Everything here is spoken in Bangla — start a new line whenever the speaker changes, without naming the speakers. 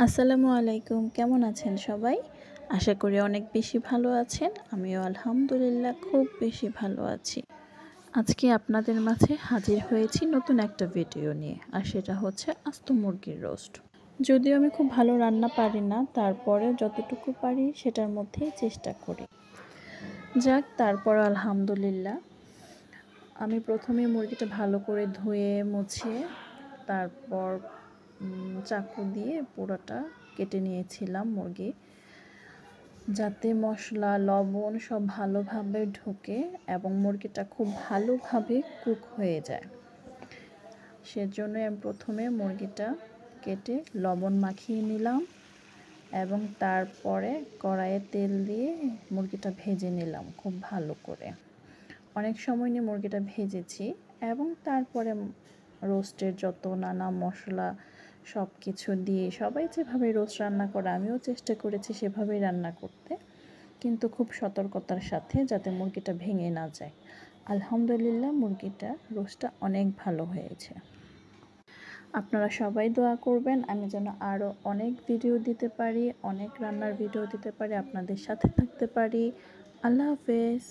আসসালামু আলাইকুম, কেমন আছেন সবাই? আশা করি অনেক বেশি ভালো আছেন। আমিও আলহামদুলিল্লাহ খুব বেশি ভালো আছি। আজকে আপনাদের মাঝে হাজির হয়েছি নতুন একটা ভিডিও নিয়ে, আর সেটা হচ্ছে আস্ত মুরগির রোস্ট। যদিও আমি খুব ভালো রান্না পারি না, তারপরেও যতটুকু পারি সেটার মধ্যেই চেষ্টা করি। যাক, তারপর আলহামদুলিল্লাহ আমি প্রথমে মুরগিটা ভালো করে ধুয়ে মুছে তারপর চাকু দিয়ে পুরোটা কেটে নিয়েছিলাম মুরগি, যাতে মশলা লবণ সব ভালোভাবে ঢোকে এবং মুরগিটা খুব ভালোভাবে কুক হয়ে যায়। সেজন্য আমি প্রথমে মুরগিটা কেটে লবণ মাখিয়ে নিলাম এবং তারপরে কড়াইয়ে তেল দিয়ে মুরগিটা ভেজে নিলাম খুব ভালো করে। অনেক সময় নিয়ে মুরগিটা ভেজেছি এবং তারপরে রোস্টের যত নানা মশলা সব কিছু দিয়ে সবাই যেভাবে রোস্ট রান্না করে আমিও চেষ্টা করেছি সেভাবেই রান্না করতে, কিন্তু খুব সতর্কতার সাথে, যাতে মুরগিটা ভেঙে না যায়। আলহামদুলিল্লাহ মুরগিটা রোস্টটা অনেক ভালো হয়েছে। আপনারা সবাই দোয়া করবেন আমি যেন আরও অনেক ভিডিও দিতে পারি, অনেক রান্নার ভিডিও দিতে পারি, আপনাদের সাথে থাকতে পারি। আল্লাহ হাফেজ।